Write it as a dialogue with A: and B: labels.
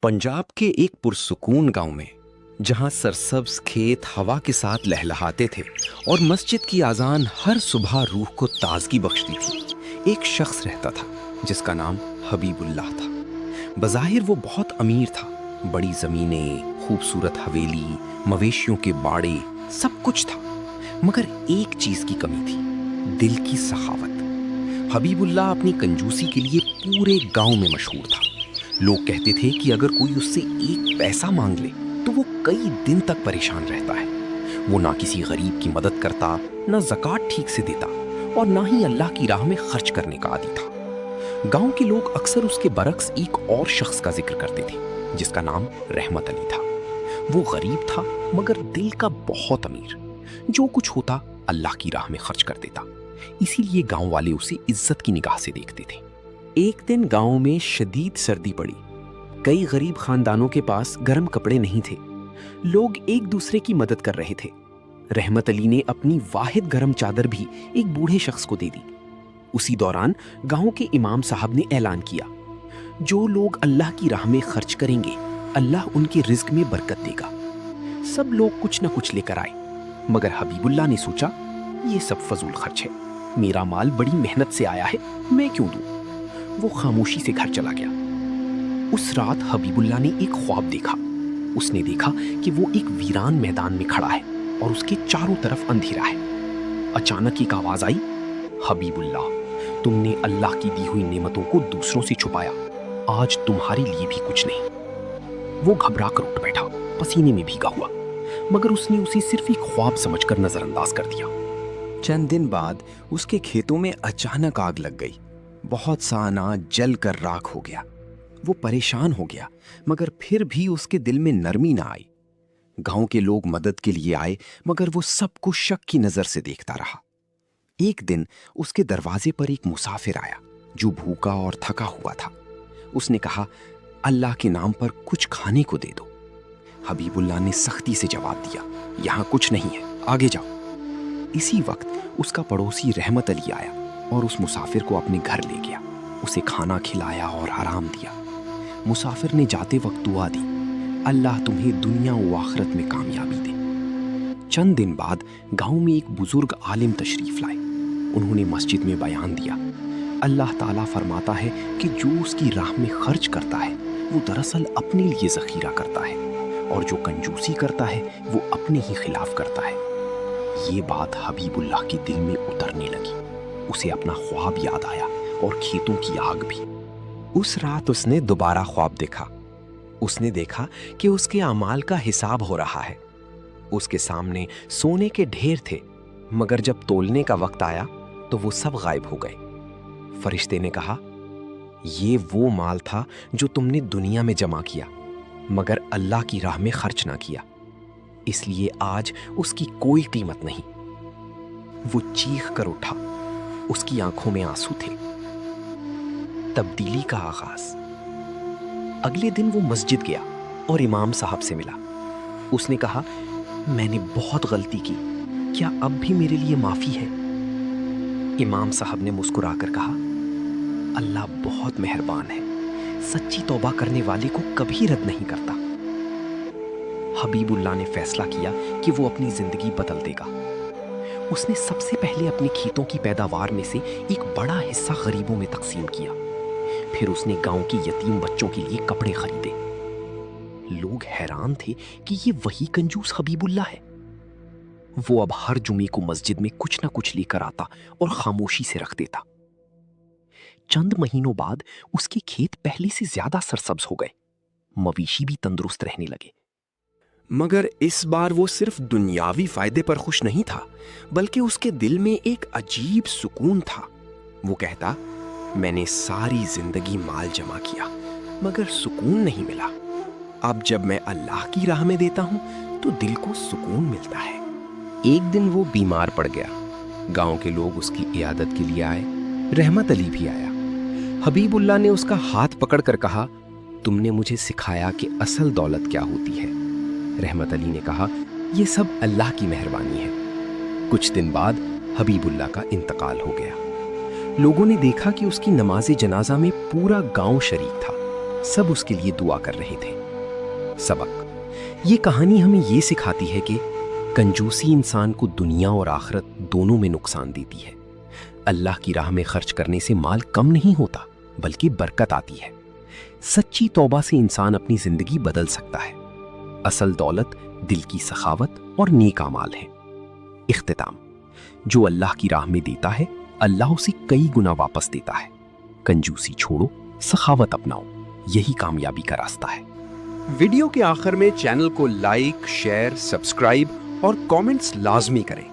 A: पंजाब के एक पुरसुकून गांव में, जहां सरसब्ज खेत हवा के साथ लहलहाते थे और मस्जिद की आजान हर सुबह रूह को ताजगी बख्शती थी, एक शख्स रहता था जिसका नाम हबीबुल्लाह था। बज़ाहिर वो बहुत अमीर था, बड़ी ज़मीनें, खूबसूरत हवेली, मवेशियों के बाड़े, सब कुछ था। मगर एक चीज़ की कमी थी, दिल की सखावत। हबीबुल्लाह अपनी कंजूसी के लिए पूरे गांव में मशहूर था। लोग कहते थे कि अगर कोई उससे एक पैसा मांग ले तो वो कई दिन तक परेशान रहता है। वो ना किसी गरीब की मदद करता, ना ज़कात ठीक से देता और ना ही अल्लाह की राह में खर्च करने का आदी था। गांव के लोग अक्सर उसके बरक्स एक और शख्स का जिक्र करते थे जिसका नाम रहमत अली था। वो गरीब था मगर दिल का बहुत अमीर। जो कुछ होता अल्लाह की राह में खर्च कर देता, इसीलिए गांव वाले उसे इज्जत की निगाह से देखते थे। एक दिन गांव में शदीद सर्दी पड़ी। कई गरीब खानदानों के पास गर्म कपड़े नहीं थे। लोग एक दूसरे की मदद कर रहे थे। रहमत अली ने अपनी वाहिद गर्म चादर भी एक बूढ़े शख्स को दे दी। उसी दौरान गांव के इमाम साहब ने ऐलान किया, जो लोग अल्लाह की राह में खर्च करेंगे अल्लाह उनके रिज्क में बरकत देगा। सब लोग कुछ न कुछ लेकर आए, मगर हबीबुल्लाह ने सोचा, ये सब फजूल खर्च है, मेरा माल बड़ी मेहनत से आया है, मैं क्यों दूं? वो खामोशी से घर चला गया। उस रात हबीबुल्लाह ने एक ख्वाब देखा। उसने देखा कि वो एक वीरान मैदान में खड़ा है और उसके चारों तरफ अंधेरा है। अचानक एक आवाज आई, हबीबुल्लाह, तुमने अल्लाह की दी हुई नेमतों को दूसरों से छुपाया, आज तुम्हारे लिए भी कुछ नहीं। वो घबरा कर उठ बैठा, पसीने में भीगा हुआ, मगर उसने उसे सिर्फ एक ख्वाब समझकर नजरअंदाज कर दिया। चंद दिन बाद उसके खेतों में अचानक आग लग गई। बहुत सा अनाज जल कर राख हो गया। वो परेशान हो गया, मगर फिर भी उसके दिल में नरमी ना आई। गांव के लोग मदद के लिए आए, मगर वो सबको शक की नजर से देखता रहा। एक दिन उसके दरवाजे पर एक मुसाफिर आया जो भूखा और थका हुआ था। उसने कहा, अल्लाह के नाम पर कुछ खाने को दे दो। हबीबुल्लाह ने सख्ती से जवाब दिया, यहां कुछ नहीं है, आगे जाओ। इसी वक्त उसका पड़ोसी रहमत अली आया और उस मुसाफिर को अपने घर ले गया। उसे खाना खिलाया और आराम दिया। मुसाफिर ने जाते वक्त दुआ दी, अल्लाह तुम्हें दुनिया व आखिरत में कामयाबी दे। चंद दिन बाद गांव में एक बुजुर्ग आलिम तशरीफ लाए। उन्होंने मस्जिद में बयान दिया, अल्लाह ताला फरमाता है कि जो उसकी राह में खर्च करता है वो दरअसल अपने लिए ज़खीरा करता है, और जो कंजूसी करता है वो अपने ही खिलाफ करता है। ये बात हबीबुल्लाह के दिल में उतरने लगी। उसे अपना ख्वाब याद आया और खेतों की आग भी। उस रात उसने दोबारा ख्वाब देखा। उसने देखा कि उसके अमाल का हिसाब हो रहा है। उसके सामने सोने के ढेर थे, मगर जब तोलने का वक्त आया तो वो सब गायब हो गए। फरिश्ते ने कहा, ये वो माल था जो तुमने दुनिया में जमा किया, मगर अल्लाह की राह में खर्च ना किया, इसलिए आज उसकी कोई कीमत नहीं। वो चीख कर उठा, उसकी आंखों में आंसू थे। तब्दीली का आगाज। अगले दिन वो मस्जिद गया और इमाम साहब से मिला। उसने कहा, मैंने बहुत गलती की, क्या अब भी मेरे लिए माफी है? इमाम साहब ने मुस्कुराकर कहा, अल्लाह बहुत मेहरबान है, सच्ची तौबा करने वाले को कभी रद्द नहीं करता। हबीबुल्लाह ने फैसला किया कि वो अपनी जिंदगी बदल देगा। उसने सबसे पहले अपने खेतों की पैदावार में से एक बड़ा हिस्सा गरीबों में तकसीम किया। फिर उसने गांव के यतीम बच्चों के लिए कपड़े खरीदे। लोग हैरान थे कि ये वही कंजूस हबीबुल्लाह है। वो अब हर जुमे को मस्जिद में कुछ ना कुछ लेकर आता और खामोशी से रख देता। चंद महीनों बाद उसके खेत पहले से ज्यादा सरसब्ज हो गए। मवेशी भी तंदुरुस्त रहने लगे। मगर इस बार वो सिर्फ दुनियावी फायदे पर खुश नहीं था, बल्कि उसके दिल में एक अजीब सुकून था। वो कहता, मैंने सारी जिंदगी माल जमा किया, मगर सुकून नहीं मिला। अब जब मैं अल्लाह की राह में देता हूं तो दिल को सुकून मिलता है। एक दिन वो बीमार पड़ गया। गांव के लोग उसकी इयादत के लिए आए। रहमत अली भी आया। हबीबुल्लाह ने उसका हाथ पकड़कर कहा, तुमने मुझे सिखाया कि असल दौलत क्या होती है। रहमत अली ने कहा, यह सब अल्लाह की मेहरबानी है। कुछ दिन बाद हबीबुल्लाह का इंतकाल हो गया। लोगों ने देखा कि उसकी नमाज़े जनाजा में पूरा गांव शरीक था। सब उसके लिए दुआ कर रहे थे। सबक: ये कहानी हमें ये सिखाती है कि कंजूसी इंसान को दुनिया और आखिरत दोनों में नुकसान देती है। अल्लाह की राह में खर्च करने से माल कम नहीं होता, बल्कि बरकत आती है। सच्ची तौबा से इंसान अपनी जिंदगी बदल सकता है। असल दौलत दिल की सखावत और नेक अमाल है। इख्तिताम: जो अल्लाह की राह में देता है, अल्लाह उसे कई गुना वापस देता है। कंजूसी छोड़ो, सखावत अपनाओ, यही कामयाबी का रास्ता है। वीडियो के आखिर में चैनल को लाइक, शेयर, सब्सक्राइब और कमेंट्स लाजमी करें।